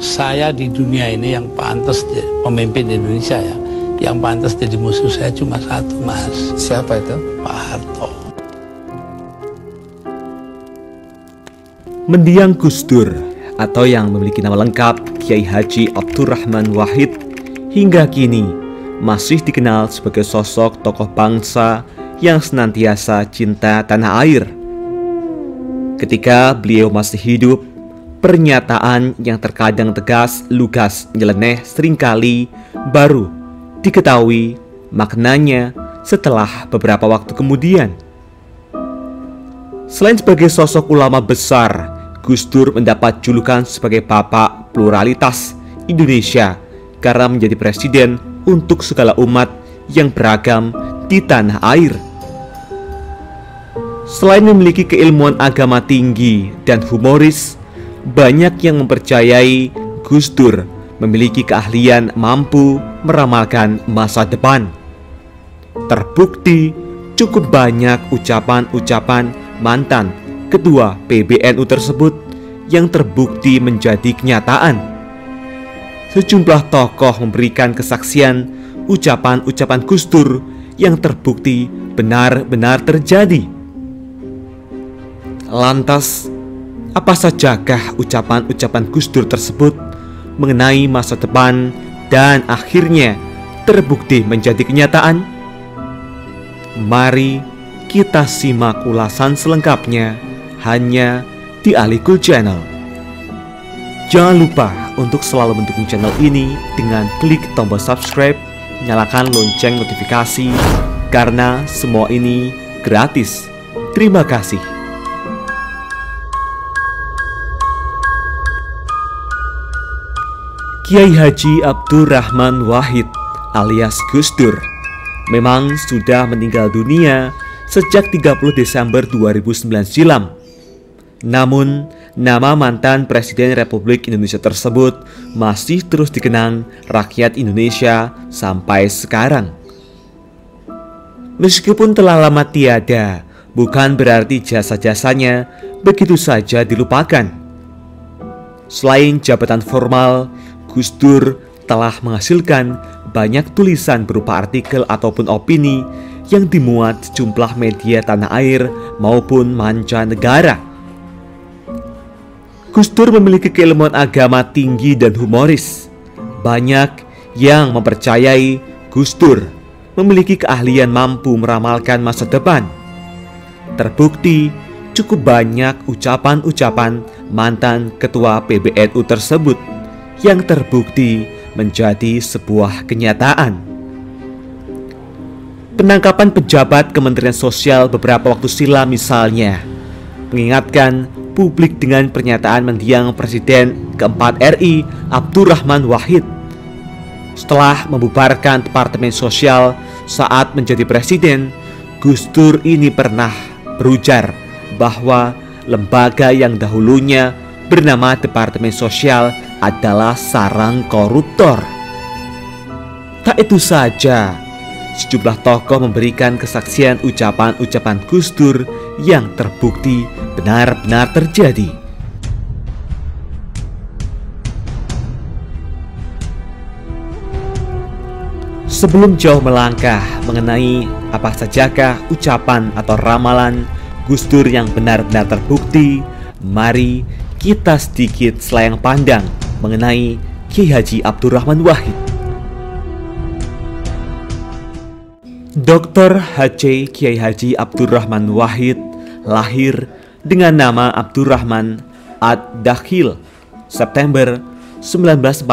saya di dunia ini yang pantas pemimpin Indonesia ya, yang pantas jadi musuh saya cuma satu, Mas. Siapa itu? Pak Harto. Mendiang Gus Dur atau yang memiliki nama lengkap Kiai Haji Abdurrahman Wahid hingga kini masih dikenal sebagai sosok tokoh bangsa yang senantiasa cinta tanah air. Ketika beliau masih hidup, pernyataan yang terkadang tegas, lugas, nyeleneh seringkali baru diketahui maknanya setelah beberapa waktu kemudian. Selain sebagai sosok ulama besar, Gus Dur mendapat julukan sebagai Bapak Pluralitas Indonesia karena menjadi presiden untuk segala umat yang beragam di tanah air. Selain memiliki keilmuan agama tinggi dan humoris, banyak yang mempercayai Gus Dur memiliki keahlian mampu meramalkan masa depan. Terbukti cukup banyak ucapan-ucapan mantan Ketua PBNU tersebut yang terbukti menjadi kenyataan. Sejumlah tokoh memberikan kesaksian ucapan-ucapan Gus Dur yang terbukti benar-benar terjadi. Lantas, apa sajakah ucapan-ucapan Gus Dur tersebut mengenai masa depan dan akhirnya terbukti menjadi kenyataan? Mari kita simak ulasan selengkapnya hanya di Alikul Channel. Jangan lupa untuk selalu mendukung channel ini dengan klik tombol subscribe, nyalakan lonceng notifikasi, karena semua ini gratis. Terima kasih. Kiai Haji Abdurrahman Wahid alias Gus Dur memang sudah meninggal dunia sejak 30 Desember 2009 silam. Namun, nama mantan Presiden Republik Indonesia tersebut masih terus dikenang rakyat Indonesia sampai sekarang. Meskipun telah lama tiada, bukan berarti jasa-jasanya begitu saja dilupakan. Selain jabatan formal, Gus Dur telah menghasilkan banyak tulisan berupa artikel ataupun opini yang dimuat sejumlah media tanah air maupun mancanegara. Gus Dur memiliki keilmuan agama tinggi dan humoris. Banyak yang mempercayai Gus Dur memiliki keahlian mampu meramalkan masa depan. Terbukti cukup banyak ucapan-ucapan mantan Ketua PBNU tersebut yang terbukti menjadi sebuah kenyataan. Penangkapan pejabat Kementerian Sosial beberapa waktu silam misalnya mengingatkan publik dengan pernyataan mendiang Presiden keempat RI Abdurrahman Wahid setelah membubarkan Departemen Sosial saat menjadi presiden. Gus Dur ini pernah berujar bahwa lembaga yang dahulunya bernama Departemen Sosial adalah sarang koruptor. Tak itu saja, sejumlah tokoh memberikan kesaksian ucapan-ucapan Gus Dur yang terbukti benar-benar terjadi. Sebelum jauh melangkah mengenai apa sajakah ucapan atau ramalan Gus Dur yang benar-benar terbukti, mari kita sedikit selayang pandang mengenai Kiai Haji Abdurrahman Wahid. Dr. H.C. Kiai Haji Abdurrahman Wahid lahir dengan nama Abdurrahman Ad-Dakhil September 1940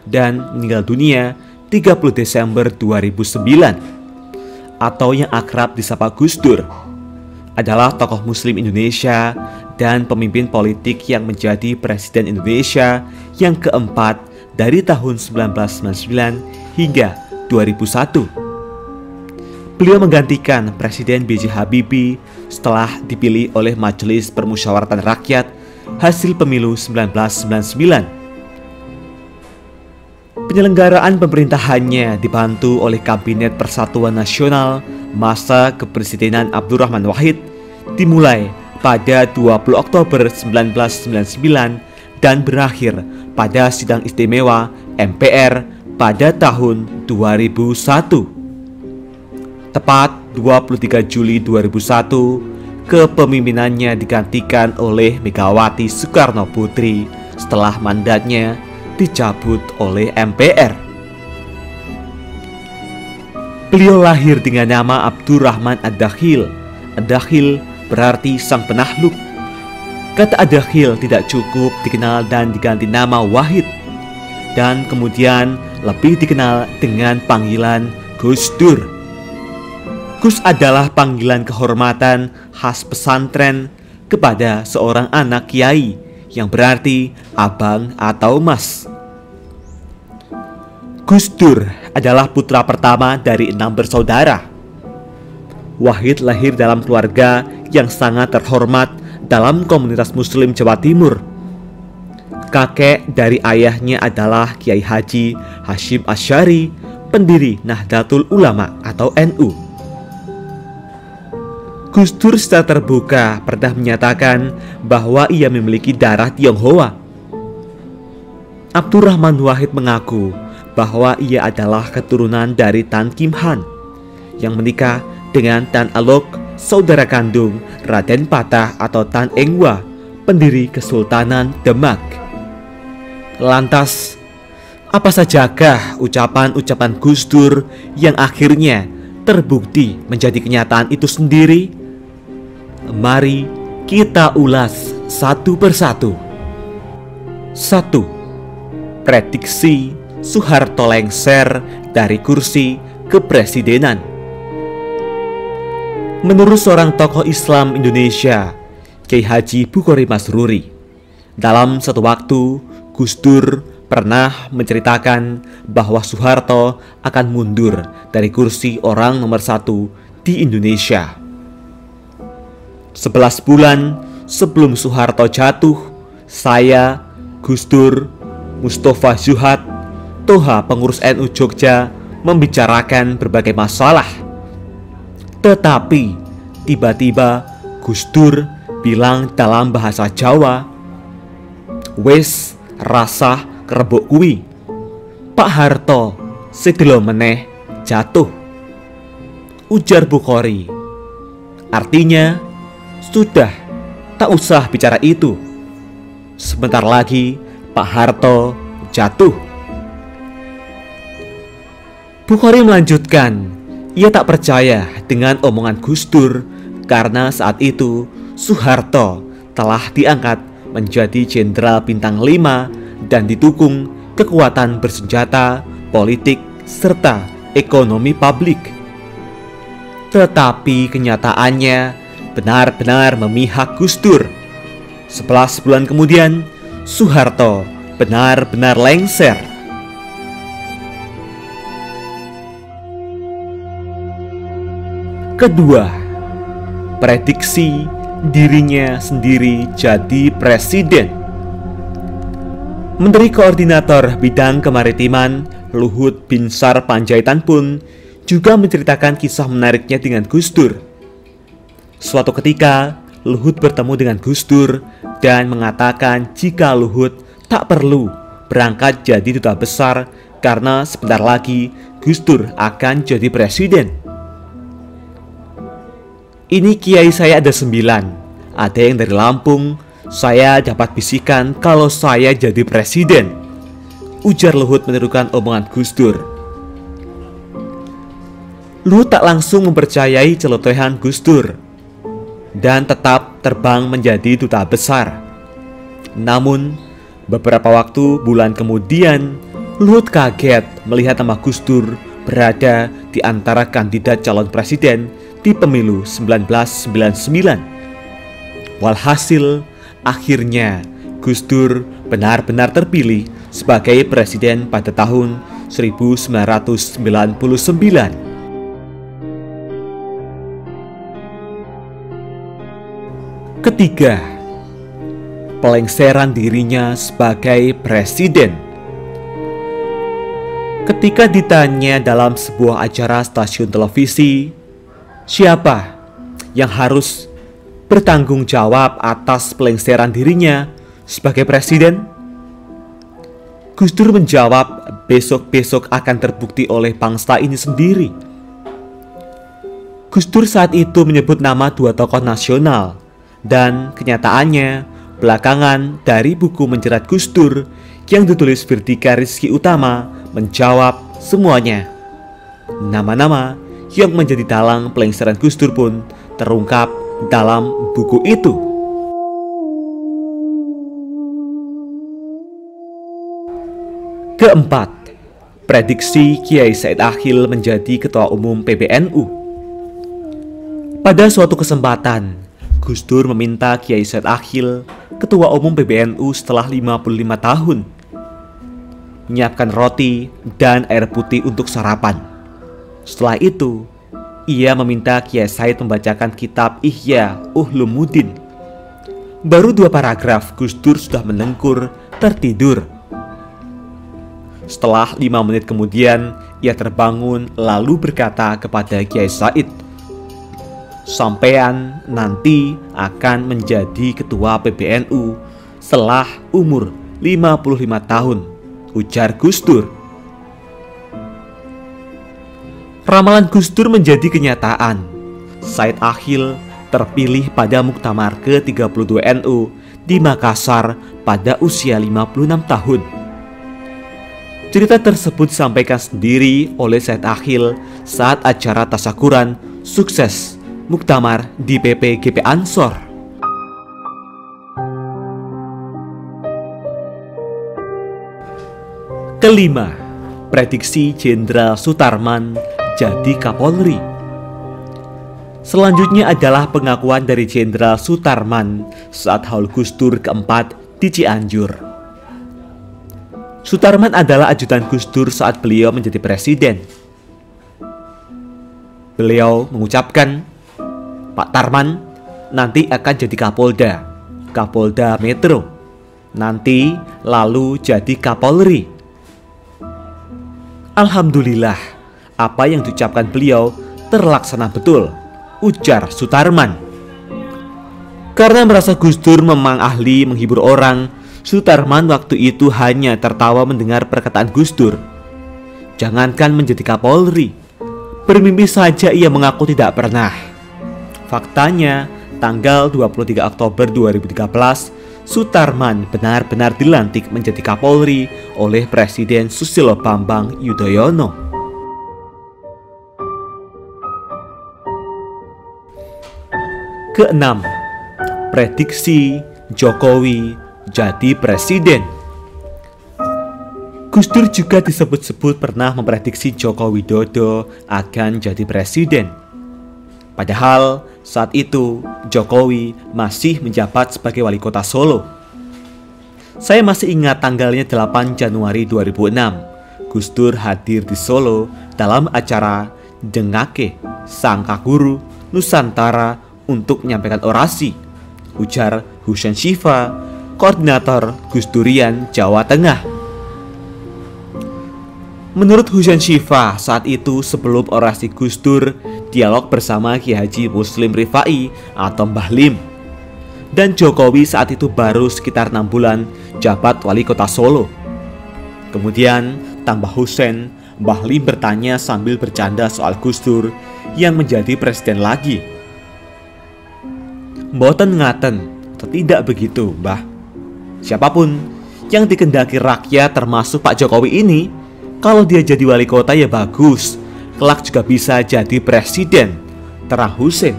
dan meninggal dunia 30 Desember 2009, atau yang akrab disapa Gus Dur. Adalah tokoh muslim Indonesia dan pemimpin politik yang menjadi Presiden Indonesia yang keempat dari tahun 1999 hingga 2001. Beliau menggantikan Presiden B.J. Habibie setelah dipilih oleh Majelis Permusyawaratan Rakyat hasil pemilu 1999. Penyelenggaraan pemerintahannya dibantu oleh Kabinet Persatuan Nasional masa kepresidenan Abdurrahman Wahid dimulai pada 20 Oktober 1999 dan berakhir pada sidang istimewa MPR pada tahun 2001. Tepat 23 Juli 2001, kepemimpinannya digantikan oleh Megawati Soekarno Putri setelah mandatnya dicabut oleh MPR. Beliau lahir dengan nama Abdurrahman Ad-Dakhil. Ad-Dakhil berarti sang penakluk. Kata Ad-Dakhil tidak cukup dikenal dan diganti nama Wahid, dan kemudian lebih dikenal dengan panggilan Gus Dur. Gus adalah panggilan kehormatan khas pesantren kepada seorang anak kiai, yang berarti abang atau mas. Gus Dur adalah putra pertama dari 6 bersaudara. Wahid lahir dalam keluarga yang sangat terhormat dalam komunitas Muslim Jawa Timur. Kakek dari ayahnya adalah Kiai Haji Hashim Asy'ari, pendiri Nahdlatul Ulama atau NU. Gus Dur secara terbuka pernah menyatakan bahwa ia memiliki darah Tionghoa. Abdurrahman Wahid mengaku bahwa ia adalah keturunan dari Tan Kim Han yang menikah dengan Tan Alok, saudara kandung Raden Patah atau Tan Engwa, pendiri Kesultanan Demak. Lantas, apa sajakah ucapan-ucapan Gus Dur yang akhirnya terbukti menjadi kenyataan itu sendiri? Mari kita ulas satu persatu. 1. Prediksi Soeharto lengser dari kursi kepresidenan. Menurut seorang tokoh Islam Indonesia, Kiai Haji Bukhari Masruri, dalam satu waktu Gus Dur pernah menceritakan bahwa Soeharto akan mundur dari kursi orang nomor 1 di Indonesia. 11 bulan sebelum Soeharto jatuh, saya, Gus Dur, Mustafa Zuhad, Toha pengurus NU Jogja membicarakan berbagai masalah. Tetapi tiba-tiba Gus Dur bilang dalam bahasa Jawa, "Wes rasah kerebuk kuwi, Pak Harto sedelo meneh jatuh," ujar Bukhari. Artinya, sudah, tak usah bicara itu. Sebentar lagi Pak Harto jatuh. Bukhari melanjutkan, ia tak percaya dengan omongan Gus Dur karena saat itu Soeharto telah diangkat menjadi Jenderal Bintang 5 dan didukung kekuatan bersenjata, politik, serta ekonomi publik. Tetapi kenyataannya benar-benar memihak Gus Dur. 11 bulan kemudian, Soeharto benar-benar lengser. Kedua, prediksi dirinya sendiri jadi presiden. Menteri Koordinator Bidang Kemaritiman Luhut Binsar Panjaitan pun juga menceritakan kisah menariknya dengan Gus Dur. Suatu ketika, Luhut bertemu dengan Gus Dur dan mengatakan jika Luhut tak perlu berangkat jadi duta besar karena sebentar lagi Gus Dur akan jadi presiden. "Ini kiai saya ada 9, ada yang dari Lampung. Saya dapat bisikan kalau saya jadi presiden," ujar Luhut menirukan omongan Gus Dur. Luhut tak langsung mempercayai celotehan Gus Dur dan tetap terbang menjadi duta besar. Namun, beberapa bulan kemudian, Luhut kaget melihat nama Gus Dur berada di antara kandidat calon presiden di pemilu 1999. Walhasil, akhirnya Gus Dur benar-benar terpilih sebagai presiden pada tahun 1999. Ketiga, pelengseran dirinya sebagai presiden. Ketika ditanya dalam sebuah acara stasiun televisi, siapa yang harus bertanggung jawab atas pelengseran dirinya sebagai presiden? Gus Dur menjawab, besok-besok akan terbukti oleh bangsa ini sendiri. Gus Dur saat itu menyebut nama dua tokoh nasional, dan kenyataannya belakangan dari buku Menjerat Gus Dur yang ditulis Firdika Rizky Utama menjawab semuanya. Nama-nama yang menjadi dalang pelengseran Gus Dur pun terungkap dalam buku itu. Keempat, prediksi Kiai Said Akhil menjadi Ketua Umum PBNU. Pada suatu kesempatan, Gus Dur meminta Kiai Said Akhil, Ketua Umum PBNU setelah 55 tahun, menyiapkan roti dan air putih untuk sarapan. Setelah itu, ia meminta Kiai Said membacakan kitab Ihya Ulumuddin. Baru 2 paragraf, Gus Dur sudah menengkur tertidur. Setelah 5 menit kemudian, ia terbangun lalu berkata kepada Kiai Said, "Sampean nanti akan menjadi ketua PBNU setelah umur 55 tahun, ujar Gus Dur. Ramalan Gus Dur menjadi kenyataan. Said Akhil terpilih pada Muktamar ke-32 NU di Makassar pada usia 56 tahun. Cerita tersebut disampaikan sendiri oleh Said Akhil saat acara tasyakuran sukses Muktamar di PPGP Ansor. Kelima, prediksi Jenderal Sutarman jadi Kapolri. Selanjutnya adalah pengakuan dari Jenderal Sutarman saat haul Gus Dur keempat di Cianjur. Sutarman adalah ajudan Gus Dur saat beliau menjadi presiden. Beliau mengucapkan, "Pak Tarman nanti akan jadi Kapolda Metro, nanti lalu jadi Kapolri." Alhamdulillah, apa yang diucapkan beliau terlaksana betul, ujar Sutarman. Karena merasa Gus Dur memang ahli menghibur orang, Sutarman waktu itu hanya tertawa mendengar perkataan Gus Dur. Jangankan menjadi Kapolri, bermimpi saja ia mengaku tidak pernah. Faktanya, tanggal 23 Oktober 2013, Sutarman benar-benar dilantik menjadi Kapolri oleh Presiden Susilo Bambang Yudhoyono. Keenam, prediksi Jokowi jadi presiden. Gus Dur juga disebut-sebut pernah memprediksi Joko Widodo akan jadi presiden. Padahal saat itu Jokowi masih menjabat sebagai wali kota Solo. Saya masih ingat tanggalnya 8 Januari 2006. Gus Dur hadir di Solo dalam acara Dengake Sangka Guru Nusantara untuk menyampaikan orasi, ujar Husain Syifa, koordinator Gus Durian Jawa Tengah. Menurut Husain Syifa, saat itu sebelum orasi Gus Dur, dialog bersama Kiai Haji Muslim Rifai atau Mbah Lim. Dan Jokowi saat itu baru sekitar 6 bulan jabat wali kota Solo. Kemudian tambah Husain, Mbah Lim bertanya sambil bercanda soal Gus Dur yang menjadi presiden lagi. Mboten ngaten, tidak begitu, Mbah. Siapapun yang dikendaki rakyat termasuk Pak Jokowi ini, kalau dia jadi wali kota ya bagus, kelak juga bisa jadi presiden, terang Husain.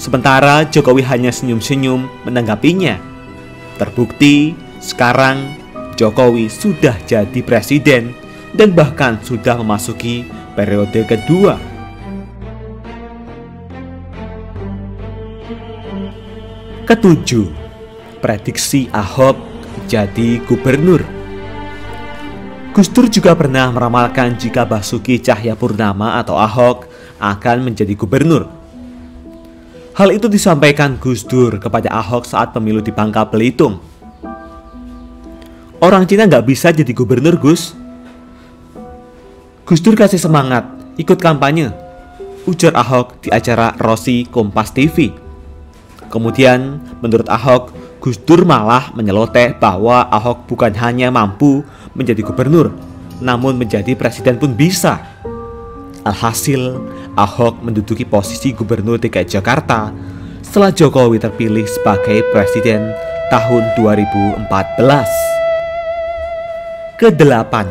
Sementara Jokowi hanya senyum-senyum menanggapinya. Terbukti sekarang Jokowi sudah jadi presiden dan bahkan sudah memasuki periode kedua. Ketujuh, prediksi Ahok jadi gubernur. Gus Dur juga pernah meramalkan jika Basuki Cahayapurnama atau Ahok akan menjadi gubernur. Hal itu disampaikan Gus Dur kepada Ahok saat pemilu di Bangka Belitung. Orang Cina nggak bisa jadi gubernur, Gus. Gus Dur kasih semangat, ikut kampanye, ujar Ahok di acara Rosi Kompas TV. Kemudian, menurut Ahok, Gus Dur malah menyeloteh bahwa Ahok bukan hanya mampu menjadi gubernur, namun menjadi presiden pun bisa. Alhasil, Ahok menduduki posisi gubernur DKI Jakarta setelah Jokowi terpilih sebagai presiden tahun 2014. Kedelapan,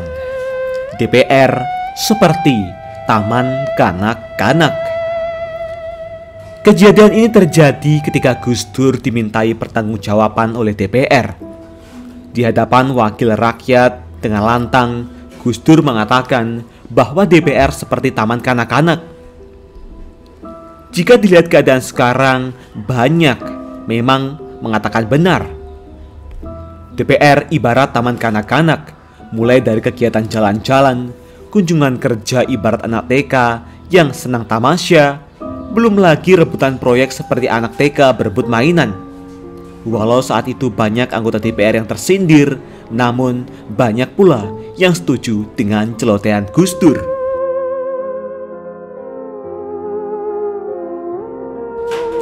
DPR seperti taman kanak-kanak. Kejadian ini terjadi ketika Gus Dur dimintai pertanggungjawaban oleh DPR. Di hadapan wakil rakyat dengan lantang, Gus Dur mengatakan bahwa DPR seperti taman kanak-kanak. Jika dilihat keadaan sekarang, banyak memang mengatakan benar. DPR ibarat taman kanak-kanak, mulai dari kegiatan jalan-jalan, kunjungan kerja ibarat anak TK yang senang tamasya, belum lagi rebutan proyek seperti anak TK berebut mainan. Walau saat itu banyak anggota DPR yang tersindir, namun banyak pula yang setuju dengan celotehan Gus Dur.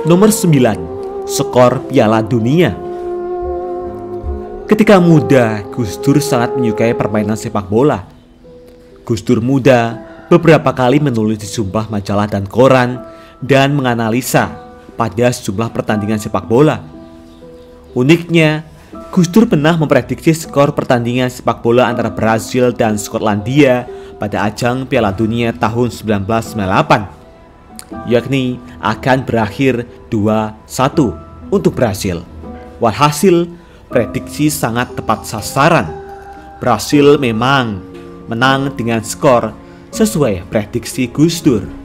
Nomor 9, skor Piala Dunia. Ketika muda, Gus Dur sangat menyukai permainan sepak bola. Gus Dur muda beberapa kali menulis di sumpah majalah dan koran dan menganalisa pada sejumlah pertandingan sepak bola. Uniknya, Gus Dur pernah memprediksi skor pertandingan sepak bola antara Brasil dan Skotlandia pada ajang Piala Dunia tahun 1998, yakni akan berakhir 2-1 untuk Brasil. Walhasil, prediksi sangat tepat sasaran. Brasil memang menang dengan skor sesuai prediksi Gus Dur.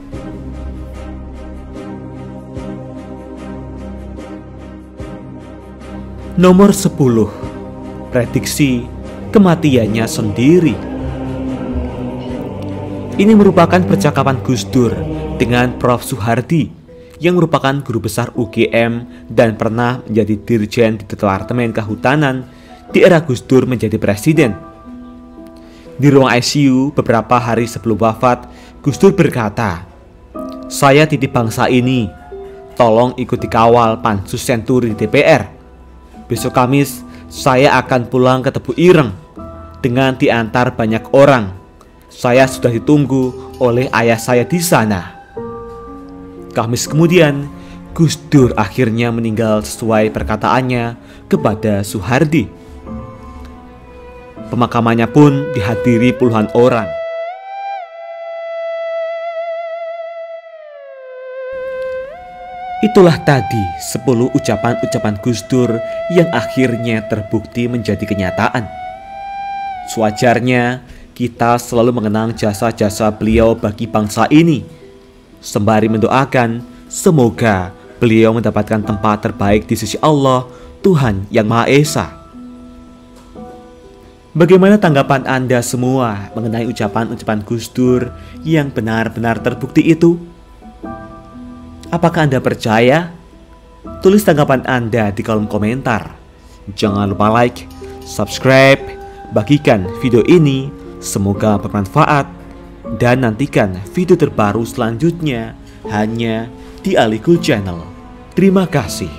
Nomor 10, prediksi kematiannya sendiri. Ini merupakan percakapan Gus Dur dengan Prof. Soehardi yang merupakan guru besar UGM dan pernah menjadi dirjen di Departemen Kehutanan di era Gus Dur menjadi presiden. Di ruang ICU beberapa hari sebelum wafat, Gus Dur berkata, "Saya titip bangsa ini, tolong ikut dikawal Pansus Senturi di DPR. Besok Kamis saya akan pulang ke Tebu Ireng dengan diantar banyak orang. Saya sudah ditunggu oleh ayah saya di sana." Kamis kemudian, Gus Dur akhirnya meninggal sesuai perkataannya kepada Soehardi. Pemakamannya pun dihadiri puluhan orang. Itulah tadi 10 ucapan-ucapan Gus Dur yang akhirnya terbukti menjadi kenyataan. Sewajarnya kita selalu mengenang jasa-jasa beliau bagi bangsa ini, sembari mendoakan semoga beliau mendapatkan tempat terbaik di sisi Allah, Tuhan yang Maha Esa. Bagaimana tanggapan Anda semua mengenai ucapan-ucapan Gus Dur yang benar-benar terbukti itu? Apakah Anda percaya? Tulis tanggapan Anda di kolom komentar. Jangan lupa like, subscribe, bagikan video ini. Semoga bermanfaat. Dan nantikan video terbaru selanjutnya hanya di Ali Cool Channel. Terima kasih.